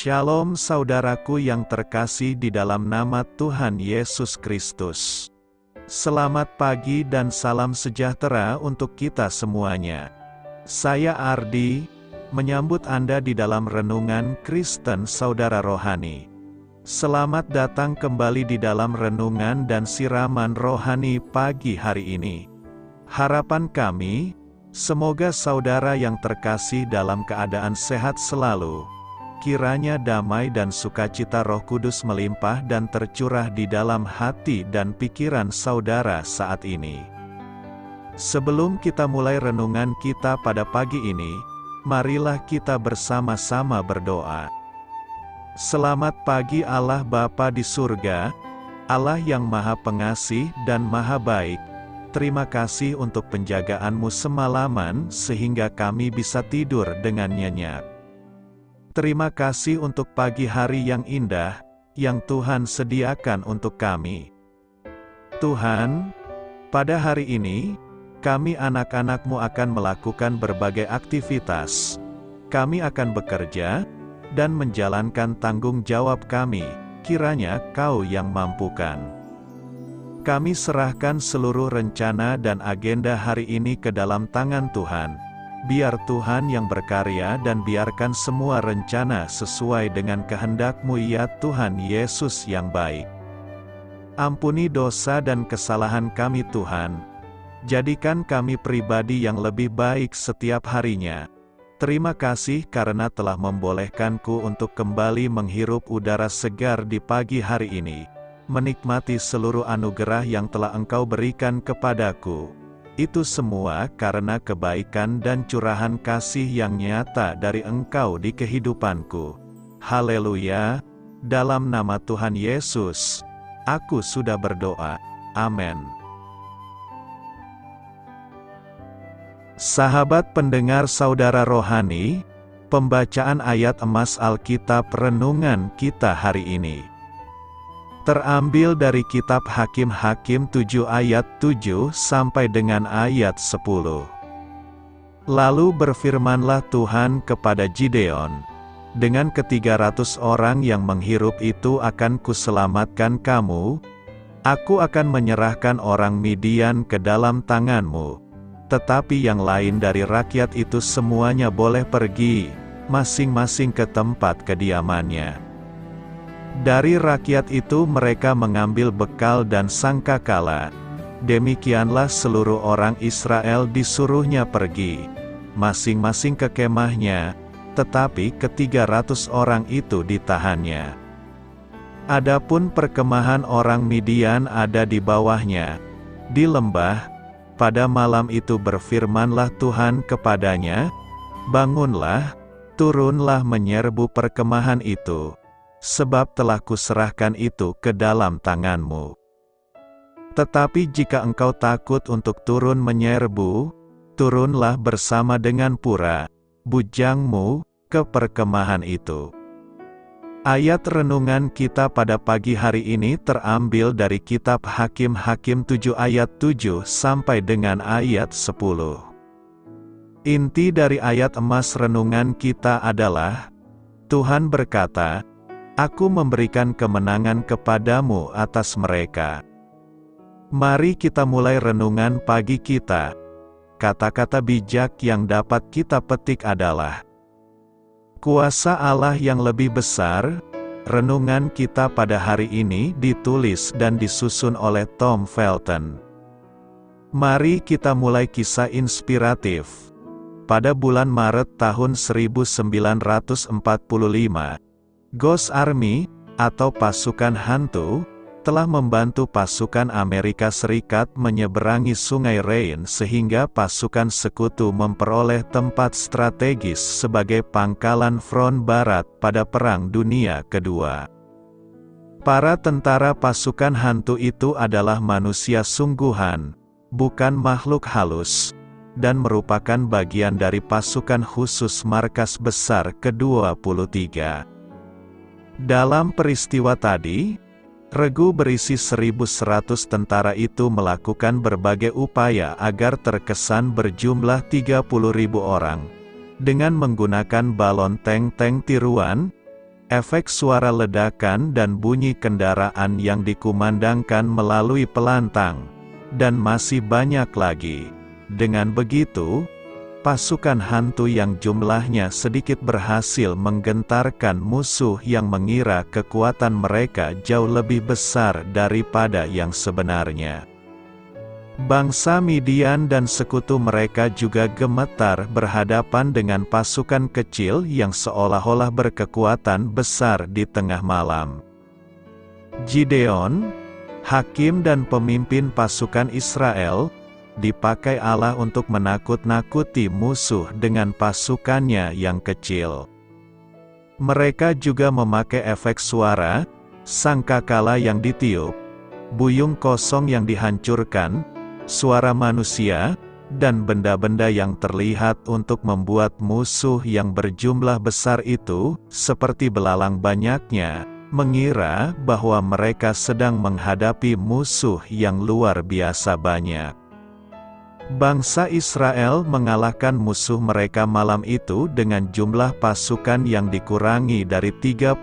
Shalom saudaraku yang terkasih di dalam nama Tuhan Yesus Kristus. Selamat pagi dan salam sejahtera untuk kita semuanya. Saya Ardi, menyambut Anda di dalam renungan Kristen Saudara Rohani. Selamat datang kembali di dalam renungan dan siraman rohani pagi hari ini. Harapan kami, semoga saudara yang terkasih dalam keadaan sehat selalu. Kiranya damai dan sukacita Roh Kudus melimpah dan tercurah di dalam hati dan pikiran saudara saat ini. Sebelum kita mulai renungan kita pada pagi ini, marilah kita bersama-sama berdoa. Selamat pagi Allah Bapa di surga, Allah yang Maha Pengasih dan Maha Baik. Terima kasih untuk penjagaan-Mu semalaman sehingga kami bisa tidur dengan nyenyak. Terima kasih untuk pagi hari yang indah, yang Tuhan sediakan untuk kami. Tuhan, pada hari ini, kami anak-anak-Mu akan melakukan berbagai aktivitas. Kami akan bekerja, dan menjalankan tanggung jawab kami, kiranya Kau yang mampukan. Kami serahkan seluruh rencana dan agenda hari ini ke dalam tangan Tuhan. Biar Tuhan yang berkarya dan biarkan semua rencana sesuai dengan kehendak-Mu ya Tuhan Yesus yang baik. Ampuni dosa dan kesalahan kami Tuhan. Jadikan kami pribadi yang lebih baik setiap harinya. Terima kasih karena telah membolehkanku untuk kembali menghirup udara segar di pagi hari ini. Menikmati seluruh anugerah yang telah Engkau berikan kepadaku. Itu semua karena kebaikan dan curahan kasih yang nyata dari Engkau di kehidupanku. Haleluya! Dalam nama Tuhan Yesus, aku sudah berdoa. Amin. Sahabat pendengar saudara rohani, pembacaan ayat emas Alkitab renungan kita hari ini terambil dari kitab Hakim-Hakim 7 ayat 7 sampai dengan ayat 10. Lalu berfirmanlah Tuhan kepada Gideon, dengan ke-300 orang yang menghirup itu akan kuselamatkan kamu, aku akan menyerahkan orang Midian ke dalam tanganmu, tetapi yang lain dari rakyat itu semuanya boleh pergi, masing-masing ke tempat kediamannya. Dari rakyat itu mereka mengambil bekal dan sangkakala. Demikianlah seluruh orang Israel disuruhnya pergi, masing-masing ke kemahnya, tetapi ke-300 orang itu ditahannya. Adapun perkemahan orang Midian ada di bawahnya, di lembah. Pada malam itu berfirmanlah Tuhan kepadanya, bangunlah, turunlah menyerbu perkemahan itu. Sebab telah kuserahkan itu ke dalam tanganmu. Tetapi jika engkau takut untuk turun menyerbu, turunlah bersama dengan pura, bujangmu, ke perkemahan itu. Ayat renungan kita pada pagi hari ini terambil dari kitab Hakim-Hakim 7 ayat 7 sampai dengan ayat 10. Inti dari ayat emas renungan kita adalah, Tuhan berkata, Aku memberikan kemenangan kepadamu atas mereka. Mari kita mulai renungan pagi kita. Kata-kata bijak yang dapat kita petik adalah kuasa Allah yang lebih besar. Renungan kita pada hari ini ditulis dan disusun oleh Tom Felton. Mari kita mulai kisah inspiratif. Pada bulan Maret tahun 1945, Ghost Army, atau pasukan hantu, telah membantu pasukan Amerika Serikat menyeberangi Sungai Rhine sehingga pasukan sekutu memperoleh tempat strategis sebagai pangkalan front barat pada Perang Dunia Kedua. Para tentara pasukan hantu itu adalah manusia sungguhan, bukan makhluk halus, dan merupakan bagian dari pasukan khusus markas besar ke-23. Dalam peristiwa tadi, regu berisi 1.100 tentara itu melakukan berbagai upaya agar terkesan berjumlah 30.000 orang. Dengan menggunakan balon tank-tank tiruan, efek suara ledakan dan bunyi kendaraan yang dikumandangkan melalui pelantang, dan masih banyak lagi. Dengan begitu, pasukan hantu yang jumlahnya sedikit berhasil menggentarkan musuh yang mengira kekuatan mereka jauh lebih besar daripada yang sebenarnya. Bangsa Midian dan sekutu mereka juga gemetar berhadapan dengan pasukan kecil yang seolah-olah berkekuatan besar di tengah malam. Gideon, hakim dan pemimpin pasukan Israel, dipakai Allah untuk menakut-nakuti musuh dengan pasukannya yang kecil. Mereka juga memakai efek suara, sangkakala yang ditiup, buyung kosong yang dihancurkan, suara manusia, dan benda-benda yang terlihat untuk membuat musuh yang berjumlah besar itu, seperti belalang banyaknya, mengira bahwa mereka sedang menghadapi musuh yang luar biasa banyak. Bangsa Israel mengalahkan musuh mereka malam itu dengan jumlah pasukan yang dikurangi dari 32.000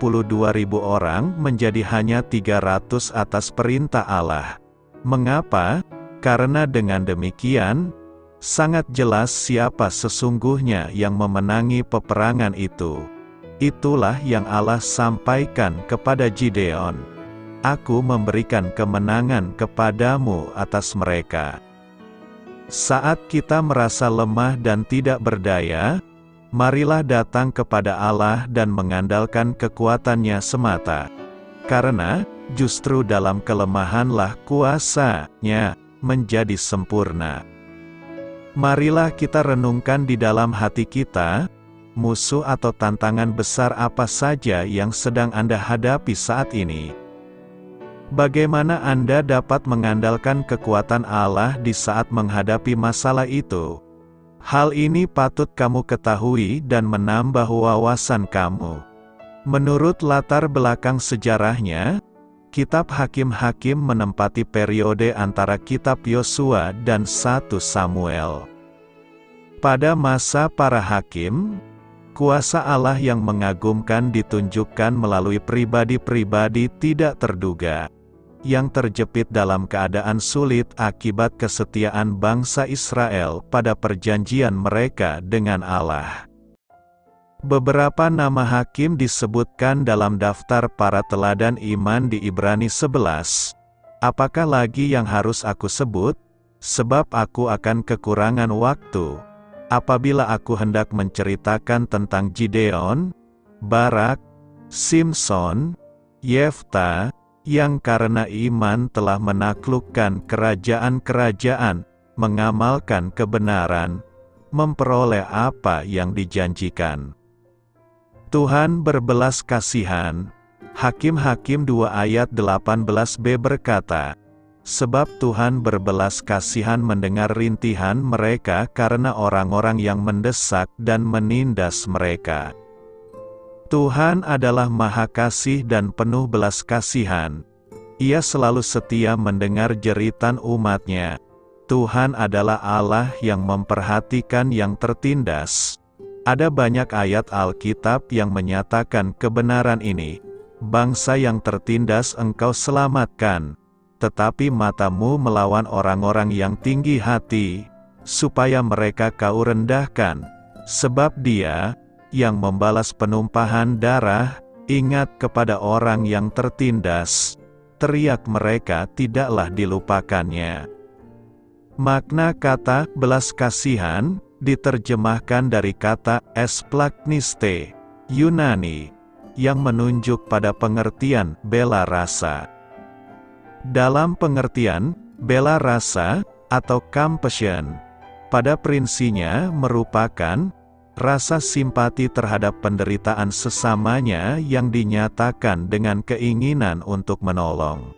orang menjadi hanya 300 atas perintah Allah. Mengapa? Karena dengan demikian, sangat jelas siapa sesungguhnya yang memenangi peperangan itu. Itulah yang Allah sampaikan kepada Gideon. Aku memberikan kemenangan kepadamu atas mereka. Saat kita merasa lemah dan tidak berdaya, marilah datang kepada Allah dan mengandalkan kekuatannya semata. Karena, justru dalam kelemahanlah kuasa-Nya menjadi sempurna. Marilah kita renungkan di dalam hati kita, musuh atau tantangan besar apa saja yang sedang Anda hadapi saat ini. Bagaimana Anda dapat mengandalkan kekuatan Allah di saat menghadapi masalah itu? Hal ini patut kamu ketahui dan menambah wawasan kamu. Menurut latar belakang sejarahnya, Kitab Hakim-Hakim menempati periode antara Kitab Yosua dan 1 Samuel. Pada masa para hakim, kuasa Allah yang mengagumkan ditunjukkan melalui pribadi-pribadi tidak terduga, yang terjepit dalam keadaan sulit akibat kesetiaan bangsa Israel pada perjanjian mereka dengan Allah. Beberapa nama hakim disebutkan dalam daftar para teladan iman di Ibrani 11. Apakah lagi yang harus aku sebut? Sebab aku akan kekurangan waktu. Apabila aku hendak menceritakan tentang Gideon, Barak, Simson, Yefta, yang karena iman telah menaklukkan kerajaan-kerajaan, mengamalkan kebenaran, memperoleh apa yang dijanjikan. Tuhan berbelas kasihan. Hakim-Hakim 2 ayat 18b berkata, sebab Tuhan berbelas kasihan mendengar rintihan mereka karena orang-orang yang mendesak dan menindas mereka. Tuhan adalah Maha Kasih dan penuh belas kasihan. Ia selalu setia mendengar jeritan umat-Nya. Tuhan adalah Allah yang memperhatikan yang tertindas. Ada banyak ayat Alkitab yang menyatakan kebenaran ini. Bangsa yang tertindas Engkau selamatkan, tetapi matamu melawan orang-orang yang tinggi hati, supaya mereka Kau rendahkan. Sebab Dia, yang membalas penumpahan darah, ingat kepada orang yang tertindas, teriak mereka tidaklah dilupakannya. Makna kata belas kasihan diterjemahkan dari kata esplakniste, Yunani, yang menunjuk pada pengertian bela rasa. Dalam pengertian bela rasa atau compassion, pada prinsipnya merupakan rasa simpati terhadap penderitaan sesamanya yang dinyatakan dengan keinginan untuk menolong.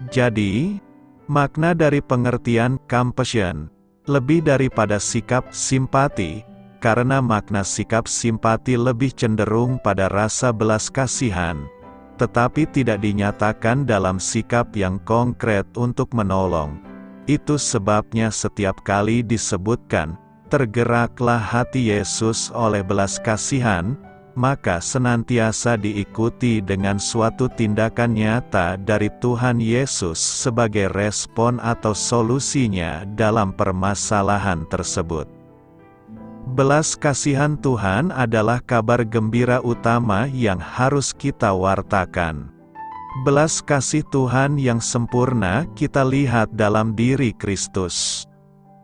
Jadi, makna dari pengertian compassion lebih daripada sikap simpati, karena makna sikap simpati lebih cenderung pada rasa belas kasihan, tetapi tidak dinyatakan dalam sikap yang konkret untuk menolong. Itu sebabnya setiap kali disebutkan, tergeraklah hati Yesus oleh belas kasihan, maka senantiasa diikuti dengan suatu tindakan nyata dari Tuhan Yesus sebagai respon atau solusinya dalam permasalahan tersebut. Belas kasihan Tuhan adalah kabar gembira utama yang harus kita wartakan. Belas kasih Tuhan yang sempurna kita lihat dalam diri Kristus.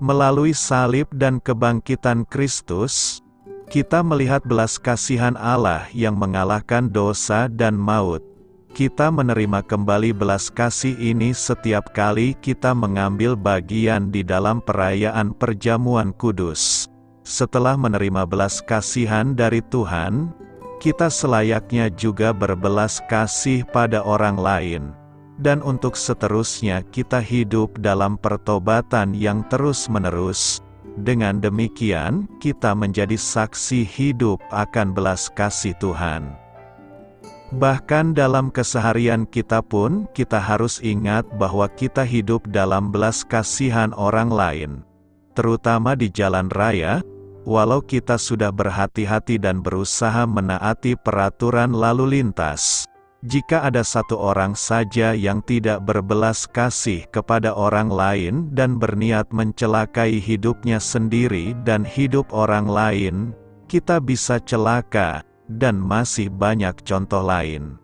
Melalui salib dan kebangkitan Kristus, kita melihat belas kasihan Allah yang mengalahkan dosa dan maut. Kita menerima kembali belas kasih ini setiap kali kita mengambil bagian di dalam perayaan perjamuan kudus. Setelah menerima belas kasihan dari Tuhan, kita selayaknya juga berbelas kasih pada orang lain. Dan untuk seterusnya kita hidup dalam pertobatan yang terus-menerus. Dengan demikian, kita menjadi saksi hidup akan belas kasih Tuhan. Bahkan dalam keseharian kita pun, kita harus ingat bahwa kita hidup dalam belas kasihan orang lain. Terutama di jalan raya, walau kita sudah berhati-hati dan berusaha menaati peraturan lalu lintas. Jika ada satu orang saja yang tidak berbelas kasih kepada orang lain dan berniat mencelakai hidupnya sendiri dan hidup orang lain, kita bisa celaka, dan masih banyak contoh lain.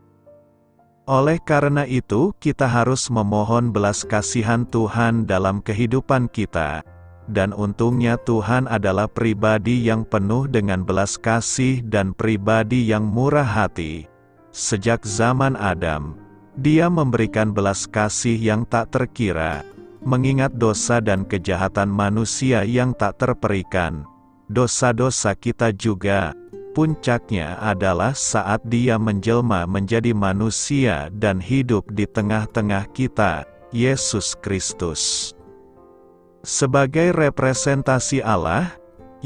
Oleh karena itu, kita harus memohon belas kasihan Tuhan dalam kehidupan kita. Dan untungnya Tuhan adalah pribadi yang penuh dengan belas kasih dan pribadi yang murah hati. Sejak zaman Adam, Dia memberikan belas kasih yang tak terkira, mengingat dosa dan kejahatan manusia yang tak terperikan. Dosa-dosa kita juga, puncaknya adalah saat Dia menjelma menjadi manusia dan hidup di tengah-tengah kita, Yesus Kristus. Sebagai representasi Allah,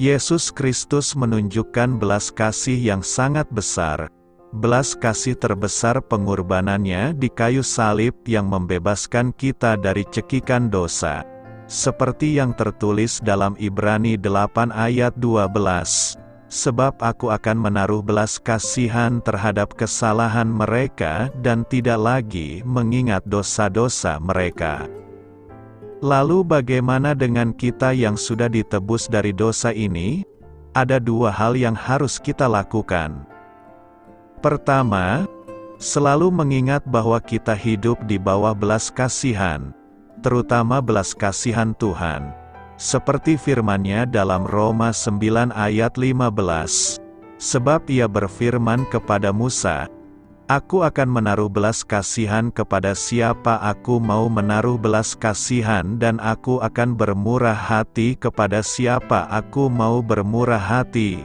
Yesus Kristus menunjukkan belas kasih yang sangat besar. Belas kasih terbesar pengorbanannya di kayu salib yang membebaskan kita dari cekikan dosa. Seperti yang tertulis dalam Ibrani 8 ayat 12. Sebab aku akan menaruh belas kasihan terhadap kesalahan mereka dan tidak lagi mengingat dosa-dosa mereka. Lalu bagaimana dengan kita yang sudah ditebus dari dosa ini? Ada dua hal yang harus kita lakukan. Pertama, selalu mengingat bahwa kita hidup di bawah belas kasihan, terutama belas kasihan Tuhan. Seperti firman-Nya dalam Roma 9 ayat 15. Sebab Ia berfirman kepada Musa, Aku akan menaruh belas kasihan kepada siapa aku mau menaruh belas kasihan dan aku akan bermurah hati kepada siapa aku mau bermurah hati.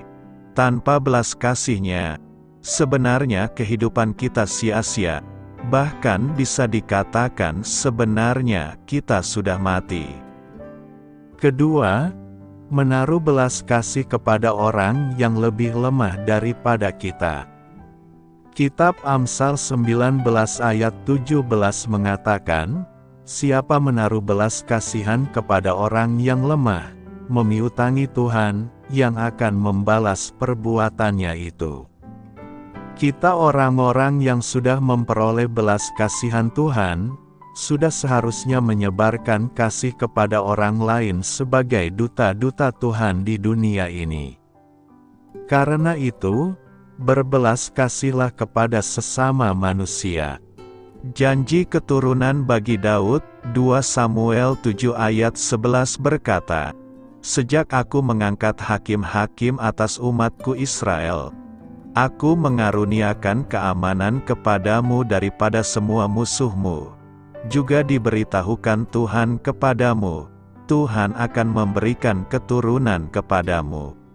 Tanpa belas kasih-Nya, sebenarnya kehidupan kita sia-sia. Bahkan bisa dikatakan sebenarnya kita sudah mati. Kedua, menaruh belas kasih kepada orang yang lebih lemah daripada kita. Kitab Amsal 19 ayat 17 mengatakan, Siapa menaruh belas kasihan kepada orang yang lemah, memiutangi Tuhan, yang akan membalas perbuatannya itu. Kita orang-orang yang sudah memperoleh belas kasihan Tuhan, sudah seharusnya menyebarkan kasih kepada orang lain sebagai duta-duta Tuhan di dunia ini. Karena itu, berbelas kasihlah kepada sesama manusia. Janji keturunan bagi Daud, 2 Samuel 7 ayat 11 berkata, Sejak aku mengangkat hakim-hakim atas umatku Israel, aku mengaruniakan keamanan kepadamu daripada semua musuhmu. Juga diberitahukan Tuhan kepadamu, Tuhan akan memberikan keturunan kepadamu.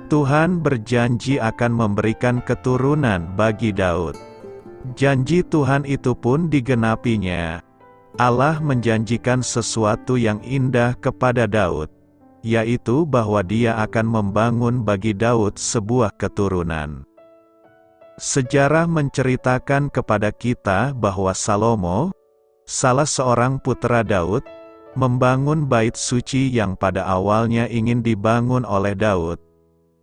Tuhan berjanji akan memberikan keturunan bagi Daud. Janji Tuhan itu pun digenapinya. Allah menjanjikan sesuatu yang indah kepada Daud, yaitu bahwa Dia akan membangun bagi Daud sebuah keturunan. Sejarah menceritakan kepada kita bahwa Salomo, salah seorang putra Daud, membangun bait suci yang pada awalnya ingin dibangun oleh Daud.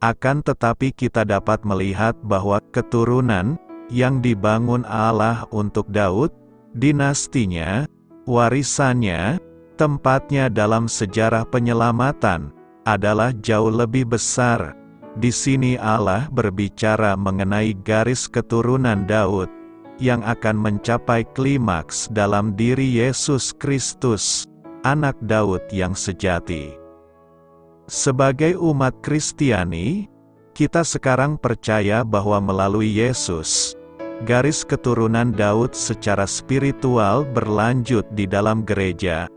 Akan tetapi kita dapat melihat bahwa keturunan yang dibangun Allah untuk Daud, dinastinya, warisannya, tempatnya dalam sejarah penyelamatan, adalah jauh lebih besar. Di sini Allah berbicara mengenai garis keturunan Daud, yang akan mencapai klimaks dalam diri Yesus Kristus, anak Daud yang sejati. Sebagai umat Kristiani, kita sekarang percaya bahwa melalui Yesus, garis keturunan Daud secara spiritual berlanjut di dalam gereja,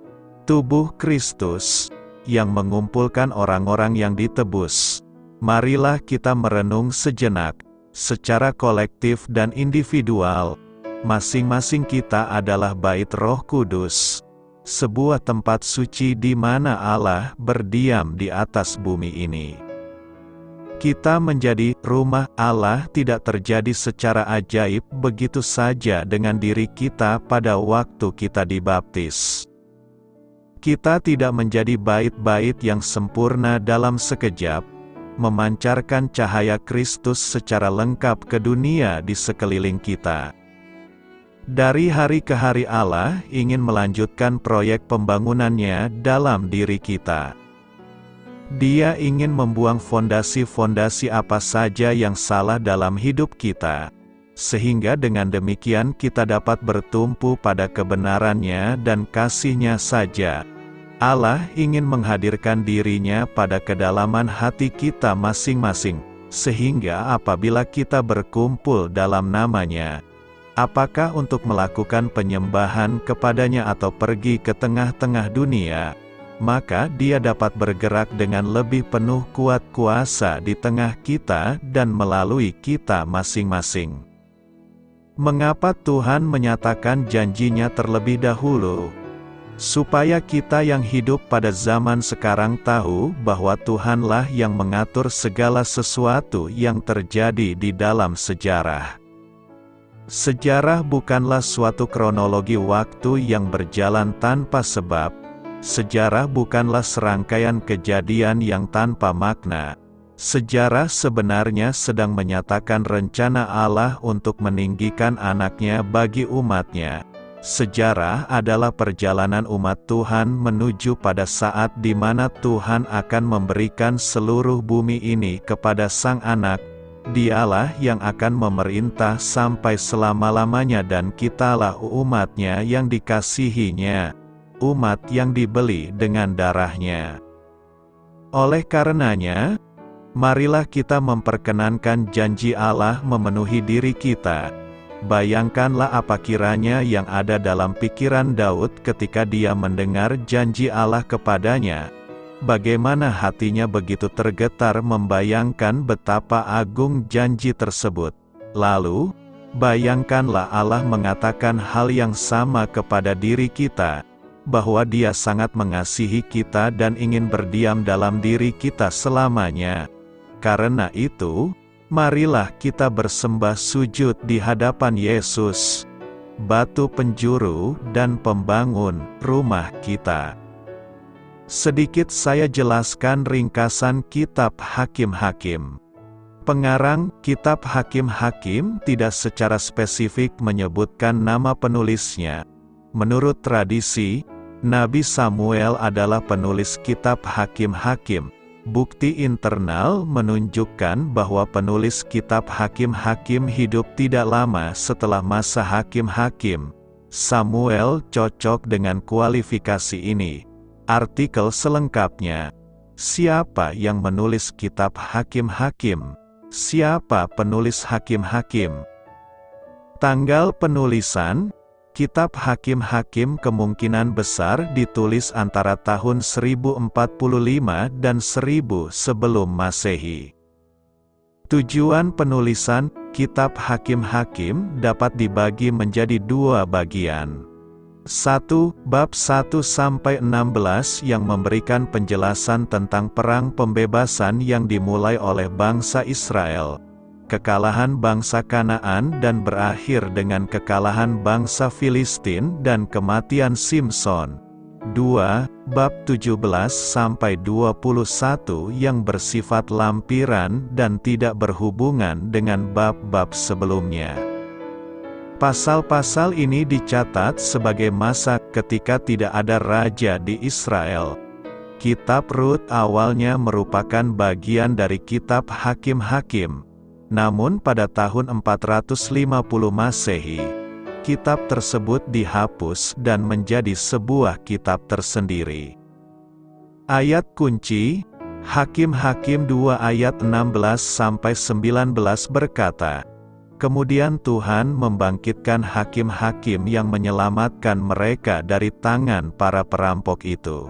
tubuh Kristus, yang mengumpulkan orang-orang yang ditebus. Marilah kita merenung sejenak, secara kolektif dan individual. Masing-masing kita adalah bait Roh Kudus, sebuah tempat suci di mana Allah berdiam di atas bumi ini. Kita menjadi rumah Allah tidak terjadi secara ajaib begitu saja dengan diri kita pada waktu kita dibaptis. Kita tidak menjadi bait-bait yang sempurna dalam sekejap, memancarkan cahaya Kristus secara lengkap ke dunia di sekeliling kita. Dari hari ke hari Allah ingin melanjutkan proyek pembangunannya dalam diri kita. Dia ingin membuang fondasi-fondasi apa saja yang salah dalam hidup kita, sehingga dengan demikian kita dapat bertumpu pada kebenarannya dan kasih-Nya saja. Allah ingin menghadirkan dirinya pada kedalaman hati kita masing-masing, sehingga apabila kita berkumpul dalam nama-Nya, apakah untuk melakukan penyembahan kepadanya atau pergi ke tengah-tengah dunia, maka Dia dapat bergerak dengan lebih penuh kuat kuasa di tengah kita dan melalui kita masing-masing. Mengapa Tuhan menyatakan janji-Nya terlebih dahulu? Supaya kita yang hidup pada zaman sekarang tahu bahwa Tuhanlah yang mengatur segala sesuatu yang terjadi di dalam sejarah. Sejarah bukanlah suatu kronologi waktu yang berjalan tanpa sebab. Sejarah bukanlah serangkaian kejadian yang tanpa makna. Sejarah sebenarnya sedang menyatakan rencana Allah untuk meninggikan anak-Nya bagi umat-Nya. Sejarah adalah perjalanan umat Tuhan menuju pada saat di mana Tuhan akan memberikan seluruh bumi ini kepada Sang Anak. Dialah yang akan memerintah sampai selama-lamanya dan kitalah umat-Nya yang dikasihi-Nya, umat yang dibeli dengan darah-Nya. Oleh karenanya, marilah kita memperkenankan janji Allah memenuhi diri kita. Bayangkanlah apa kiranya yang ada dalam pikiran Daud ketika dia mendengar janji Allah kepadanya. Bagaimana hatinya begitu tergetar membayangkan betapa agung janji tersebut. Lalu, bayangkanlah Allah mengatakan hal yang sama kepada diri kita, bahwa Dia sangat mengasihi kita dan ingin berdiam dalam diri kita selamanya. Karena itu, marilah kita bersembah sujud di hadapan Yesus, batu penjuru dan pembangun rumah kita. Sedikit saya jelaskan ringkasan kitab Hakim-Hakim. Pengarang kitab Hakim-Hakim tidak secara spesifik menyebutkan nama penulisnya. Menurut tradisi, Nabi Samuel adalah penulis kitab Hakim-Hakim. Bukti internal menunjukkan bahwa penulis kitab Hakim-Hakim hidup tidak lama setelah masa Hakim-Hakim. Samuel cocok dengan kualifikasi ini. Artikel selengkapnya. Siapa yang menulis kitab Hakim-Hakim? Siapa penulis Hakim-Hakim? Tanggal penulisan kitab Hakim-Hakim kemungkinan besar ditulis antara tahun 1045 dan 1000 sebelum Masehi. Tujuan penulisan kitab Hakim-Hakim dapat dibagi menjadi dua bagian. 1. Bab 1-16 yang memberikan penjelasan tentang perang pembebasan yang dimulai oleh bangsa Israel, kekalahan bangsa Kanaan dan berakhir dengan kekalahan bangsa Filistin dan kematian Simson. 2, bab 17-21 yang bersifat lampiran dan tidak berhubungan dengan bab-bab sebelumnya. Pasal-pasal ini dicatat sebagai masa ketika tidak ada raja di Israel. Kitab Rut awalnya merupakan bagian dari kitab Hakim-Hakim. Namun pada tahun 450 Masehi, kitab tersebut dihapus dan menjadi sebuah kitab tersendiri. Ayat kunci, Hakim-Hakim 2 ayat 16-19 berkata, "Kemudian Tuhan membangkitkan hakim-hakim yang menyelamatkan mereka dari tangan para perampok itu.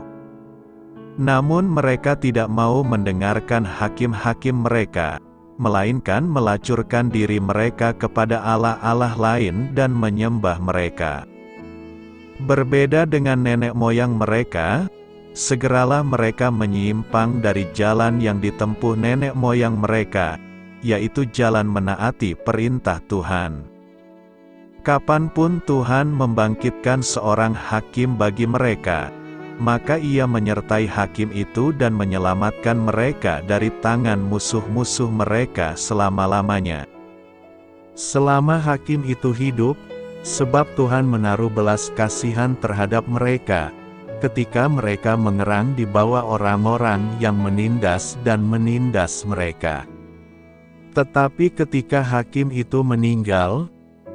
Namun mereka tidak mau mendengarkan hakim-hakim mereka, melainkan melacurkan diri mereka kepada allah-allah lain dan menyembah mereka. Berbeda dengan nenek moyang mereka, segeralah mereka menyimpang dari jalan yang ditempuh nenek moyang mereka, yaitu jalan menaati perintah Tuhan. Kapanpun Tuhan membangkitkan seorang hakim bagi mereka, maka Ia menyertai hakim itu dan menyelamatkan mereka dari tangan musuh-musuh mereka selama-lamanya. Selama hakim itu hidup, sebab Tuhan menaruh belas kasihan terhadap mereka, ketika mereka mengerang di bawah orang-orang yang menindas dan menindas mereka. Tetapi ketika hakim itu meninggal,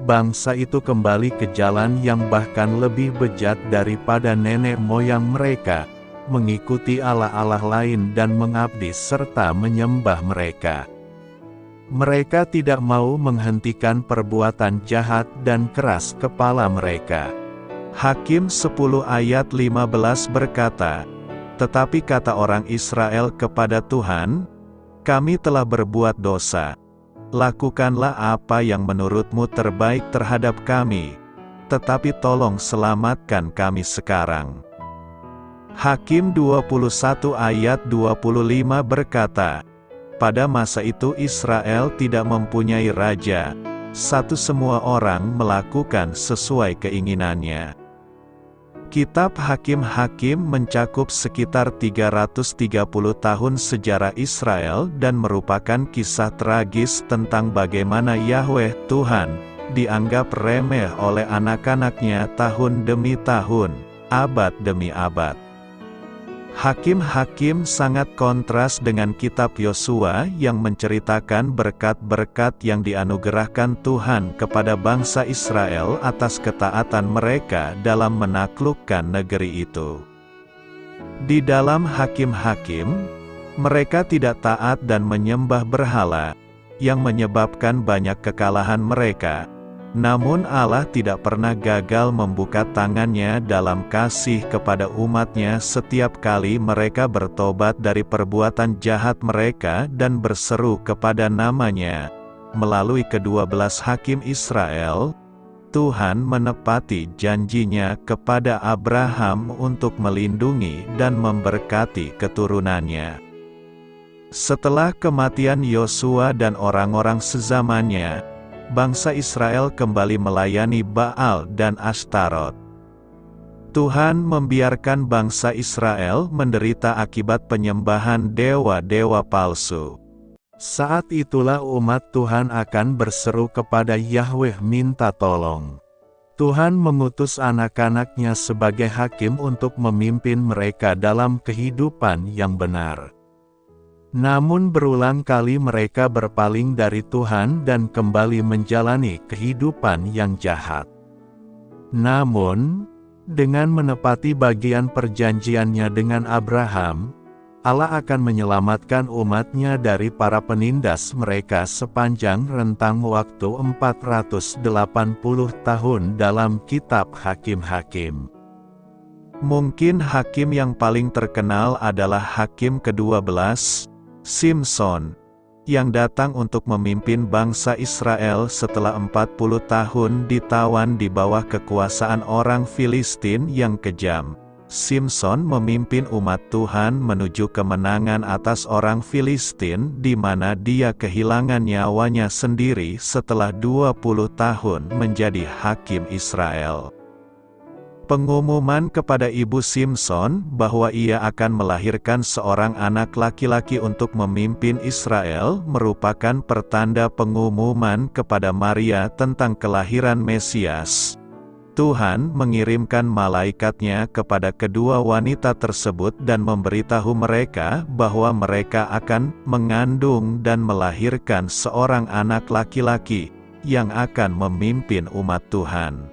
bangsa itu kembali ke jalan yang bahkan lebih bejat daripada nenek moyang mereka, mengikuti allah-allah lain dan mengabdi serta menyembah mereka. Mereka tidak mau menghentikan perbuatan jahat dan keras kepala mereka." Hakim 10 ayat 15 berkata, "Tetapi kata orang Israel kepada Tuhan, kami telah berbuat dosa. Lakukanlah apa yang menurutmu terbaik terhadap kami, tetapi tolong selamatkan kami sekarang." Hakim 21 ayat 25 berkata, "Pada masa itu Israel tidak mempunyai raja, semua orang melakukan sesuai keinginannya." Kitab Hakim-Hakim mencakup sekitar 330 tahun sejarah Israel dan merupakan kisah tragis tentang bagaimana Yahweh, Tuhan, dianggap remeh oleh anak-anaknya tahun demi tahun, abad demi abad. Hakim-Hakim sangat kontras dengan kitab Yosua yang menceritakan berkat-berkat yang dianugerahkan Tuhan kepada bangsa Israel atas ketaatan mereka dalam menaklukkan negeri itu. Di dalam Hakim-Hakim, mereka tidak taat dan menyembah berhala, yang menyebabkan banyak kekalahan mereka. Namun Allah tidak pernah gagal membuka tangannya dalam kasih kepada umatnya setiap kali mereka bertobat dari perbuatan jahat mereka dan berseru kepada namanya. Melalui ke-12 hakim Israel, Tuhan menepati janjinya kepada Abraham untuk melindungi dan memberkati keturunannya. Setelah kematian Yosua dan orang-orang sezamannya, bangsa Israel kembali melayani Baal dan Ashtarot. Tuhan membiarkan bangsa Israel menderita akibat penyembahan dewa-dewa palsu. Saat itulah umat Tuhan akan berseru kepada Yahweh minta tolong. Tuhan mengutus anak-anaknya sebagai hakim untuk memimpin mereka dalam kehidupan yang benar. Namun berulang kali mereka berpaling dari Tuhan dan kembali menjalani kehidupan yang jahat. Namun, dengan menepati bagian perjanjiannya dengan Abraham, Allah akan menyelamatkan umatnya dari para penindas mereka sepanjang rentang waktu 480 tahun dalam kitab Hakim-Hakim. Mungkin hakim yang paling terkenal adalah hakim ke-12, Simson, yang datang untuk memimpin bangsa Israel setelah 40 tahun ditawan di bawah kekuasaan orang Filistin yang kejam. Simson memimpin umat Tuhan menuju kemenangan atas orang Filistin di mana dia kehilangan nyawanya sendiri setelah 20 tahun menjadi hakim Israel. Pengumuman kepada Ibu Simson bahwa ia akan melahirkan seorang anak laki-laki untuk memimpin Israel merupakan pertanda pengumuman kepada Maria tentang kelahiran Mesias. Tuhan mengirimkan malaikatnya kepada kedua wanita tersebut dan memberitahu mereka bahwa mereka akan mengandung dan melahirkan seorang anak laki-laki yang akan memimpin umat Tuhan.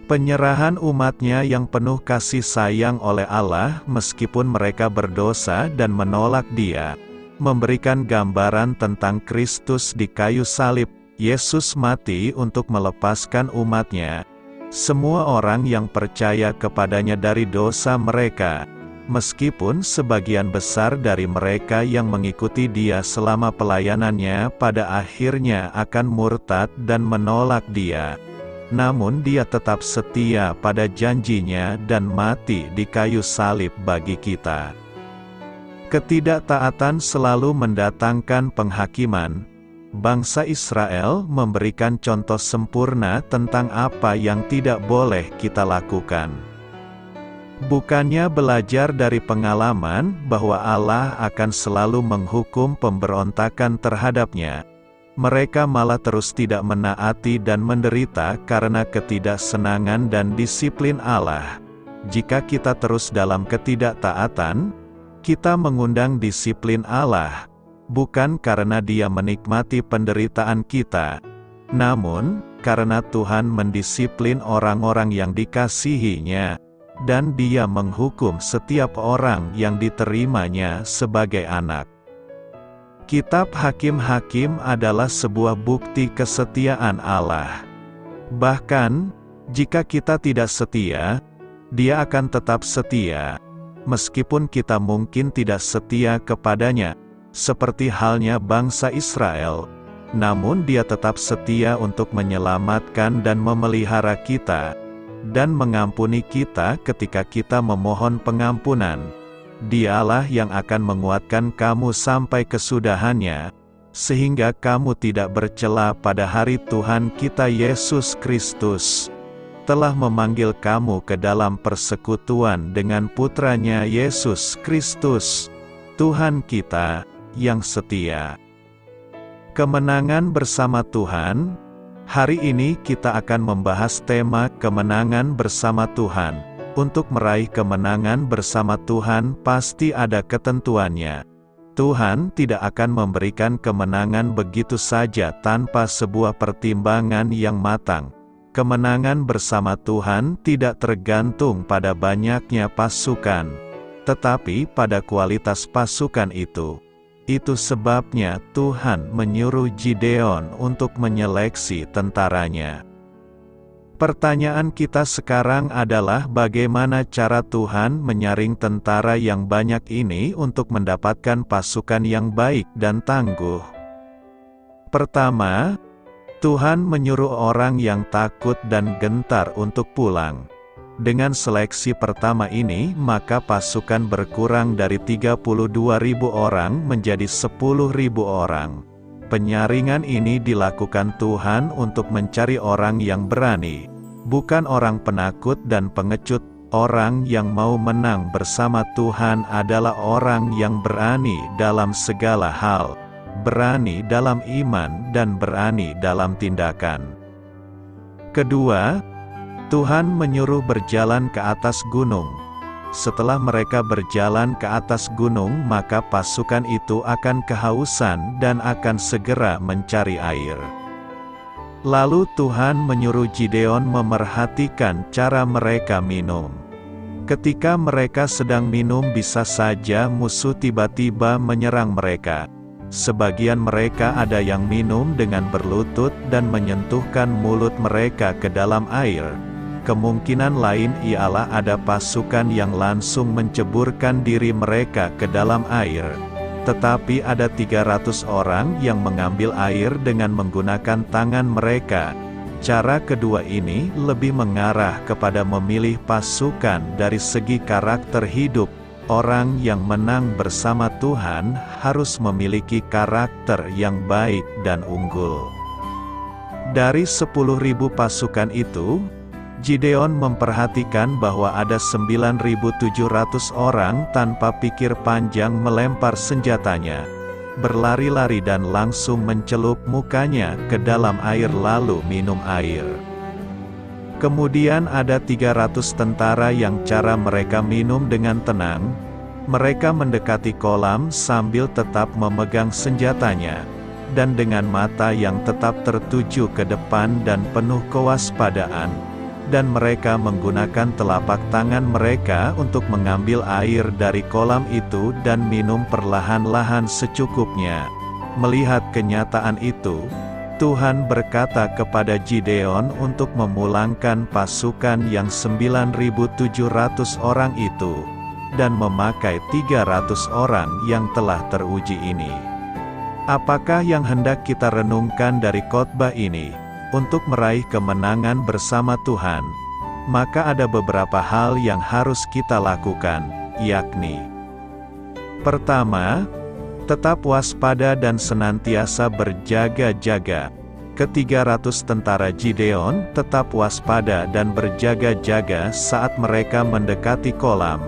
Penyerahan umatnya yang penuh kasih sayang oleh Allah meskipun mereka berdosa dan menolak Dia, memberikan gambaran tentang Kristus di kayu salib. Yesus mati untuk melepaskan umatnya, semua orang yang percaya kepadanya dari dosa mereka, meskipun sebagian besar dari mereka yang mengikuti Dia selama pelayanannya pada akhirnya akan murtad dan menolak Dia. Namun Dia tetap setia pada janjinya dan mati di kayu salib bagi kita. Ketidaktaatan selalu mendatangkan penghakiman. Bangsa Israel memberikan contoh sempurna tentang apa yang tidak boleh kita lakukan. Bukannya belajar dari pengalaman bahwa Allah akan selalu menghukum pemberontakan terhadapnya, mereka malah terus tidak menaati dan menderita karena ketidaksenangan dan disiplin Allah. Jika kita terus dalam ketidaktaatan, kita mengundang disiplin Allah, bukan karena Dia menikmati penderitaan kita, namun karena Tuhan mendisiplin orang-orang yang dikasihinya, dan Dia menghukum setiap orang yang diterimanya sebagai anak. Kitab Hakim-Hakim adalah sebuah bukti kesetiaan Allah. Bahkan, jika kita tidak setia, Dia akan tetap setia, meskipun kita mungkin tidak setia kepadanya, seperti halnya bangsa Israel, namun Dia tetap setia untuk menyelamatkan dan memelihara kita, dan mengampuni kita ketika kita memohon pengampunan. Dialah yang akan menguatkan kamu sampai kesudahannya, sehingga kamu tidak bercela pada hari Tuhan kita Yesus Kristus. Telah memanggil kamu ke dalam persekutuan dengan Putranya Yesus Kristus, Tuhan kita, yang setia. Kemenangan bersama Tuhan. Hari ini kita akan membahas tema kemenangan bersama Tuhan. Untuk meraih kemenangan bersama Tuhan pasti ada ketentuannya. Tuhan tidak akan memberikan kemenangan begitu saja tanpa sebuah pertimbangan yang matang. Kemenangan bersama Tuhan tidak tergantung pada banyaknya pasukan, tetapi pada kualitas pasukan itu. Itu sebabnya Tuhan menyuruh Gideon untuk menyeleksi tentaranya. Pertanyaan kita sekarang adalah bagaimana cara Tuhan menyaring tentara yang banyak ini untuk mendapatkan pasukan yang baik dan tangguh. Pertama, Tuhan menyuruh orang yang takut dan gentar untuk pulang. Dengan seleksi pertama ini, maka pasukan berkurang dari 32.000 orang menjadi 10.000 orang. Penyaringan ini dilakukan Tuhan untuk mencari orang yang berani, bukan orang penakut dan pengecut. Orang yang mau menang bersama Tuhan adalah orang yang berani dalam segala hal, berani dalam iman dan berani dalam tindakan. Kedua, Tuhan menyuruh berjalan ke atas gunung. Setelah mereka berjalan ke atas gunung, maka pasukan itu akan kehausan dan akan segera mencari air. Lalu Tuhan menyuruh Gideon memerhatikan cara mereka minum. Ketika mereka sedang minum, bisa saja musuh tiba-tiba menyerang mereka. Sebagian mereka ada yang minum dengan berlutut dan menyentuhkan mulut mereka ke dalam air. Kemungkinan lain ialah ada pasukan yang langsung menceburkan diri mereka ke dalam air. Tetapi ada 300 orang yang mengambil air dengan menggunakan tangan mereka. Cara kedua ini lebih mengarah kepada memilih pasukan dari segi karakter hidup. Orang yang menang bersama Tuhan harus memiliki karakter yang baik dan unggul. Dari 10.000 pasukan itu, Gideon memperhatikan bahwa ada 9.700 orang tanpa pikir panjang melempar senjatanya, berlari-lari dan langsung mencelup mukanya ke dalam air lalu minum air. Kemudian ada 300 tentara yang cara mereka minum dengan tenang. Mereka mendekati kolam sambil tetap memegang senjatanya, dan dengan mata yang tetap tertuju ke depan dan penuh kewaspadaan. Dan mereka menggunakan telapak tangan mereka untuk mengambil air dari kolam itu dan minum perlahan-lahan secukupnya. Melihat kenyataan itu, Tuhan berkata kepada Gideon untuk memulangkan pasukan yang 9.700 orang itu, dan memakai 300 orang yang telah teruji ini. Apakah yang hendak kita renungkan dari khotbah ini? Untuk meraih kemenangan bersama Tuhan, maka ada beberapa hal yang harus kita lakukan, yakni: pertama, tetap waspada dan senantiasa berjaga-jaga. Ke-300 tentara Gideon tetap waspada dan berjaga-jaga saat mereka mendekati kolam.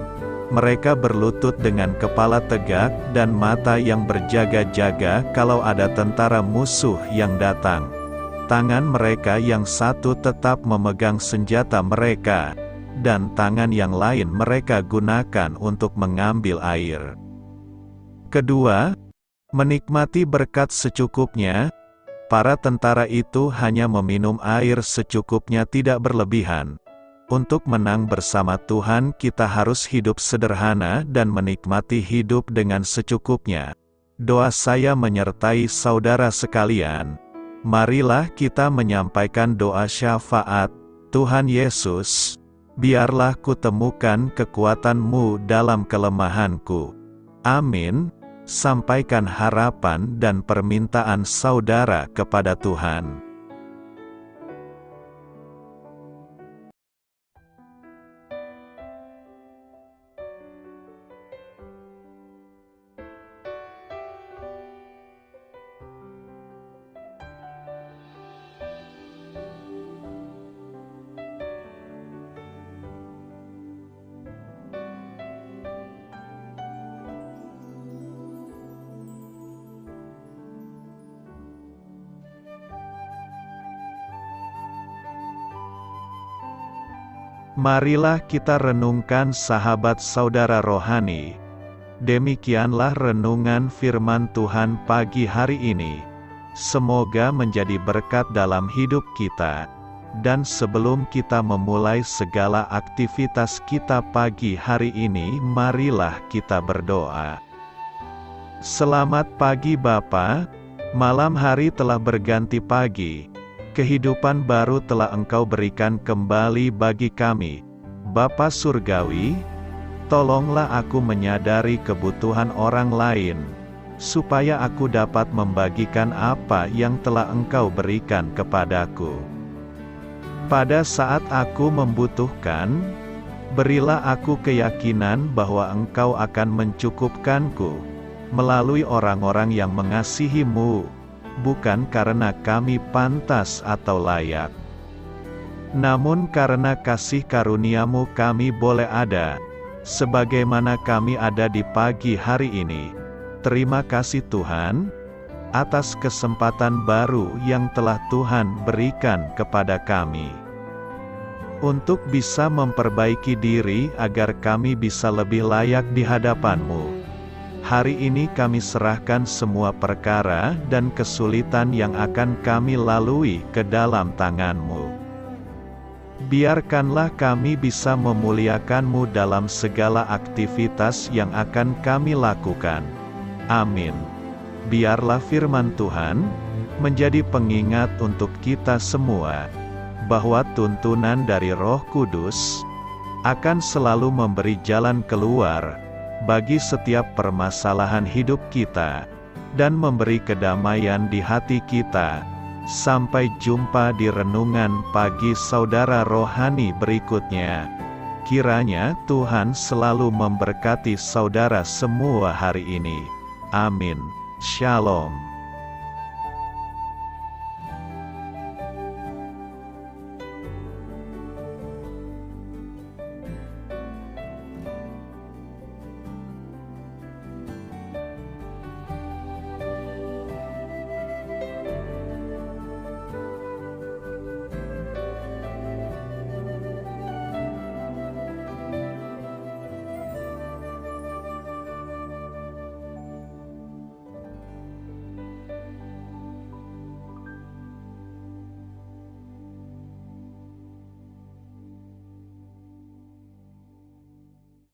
Mereka berlutut dengan kepala tegak dan mata yang berjaga-jaga kalau ada tentara musuh yang datang. Tangan mereka yang satu tetap memegang senjata mereka, dan tangan yang lain mereka gunakan untuk mengambil air. Kedua, menikmati berkat secukupnya. Para tentara itu hanya meminum air secukupnya, tidak berlebihan. Untuk menang bersama Tuhan, kita harus hidup sederhana dan menikmati hidup dengan secukupnya. Doa saya menyertai saudara sekalian. Marilah kita menyampaikan doa syafaat. Tuhan Yesus, biarlah kutemukan kekuatan-Mu dalam kelemahanku. Amin. Sampaikan harapan dan permintaan saudara kepada Tuhan. Marilah kita renungkan sahabat saudara rohani. Demikianlah renungan firman Tuhan pagi hari ini. Semoga menjadi berkat dalam hidup kita. Dan sebelum kita memulai segala aktivitas kita pagi hari ini, marilah kita berdoa. Selamat pagi Bapa, malam hari telah berganti pagi. Kehidupan baru telah Engkau berikan kembali bagi kami. Bapa Surgawi, tolonglah aku menyadari kebutuhan orang lain, supaya aku dapat membagikan apa yang telah Engkau berikan kepadaku. Pada saat aku membutuhkan, berilah aku keyakinan bahwa Engkau akan mencukupkanku, melalui orang-orang yang mengasihi-Mu, bukan karena kami pantas atau layak, namun karena kasih karunia-Mu kami boleh ada, sebagaimana kami ada di pagi hari ini. Terima kasih Tuhan, atas kesempatan baru yang telah Tuhan berikan kepada kami, untuk bisa memperbaiki diri agar kami bisa lebih layak di hadapan-Mu. Hari ini kami serahkan semua perkara dan kesulitan yang akan kami lalui ke dalam tangan-Mu. Biarkanlah kami bisa memuliakan-Mu dalam segala aktivitas yang akan kami lakukan. Amin. Biarlah firman Tuhan menjadi pengingat untuk kita semua, bahwa tuntunan dari Roh Kudus akan selalu memberi jalan keluar bagi setiap permasalahan hidup kita, dan memberi kedamaian di hati kita. Sampai jumpa di renungan pagi saudara rohani berikutnya. Kiranya Tuhan selalu memberkati saudara semua hari ini. Amin. Shalom.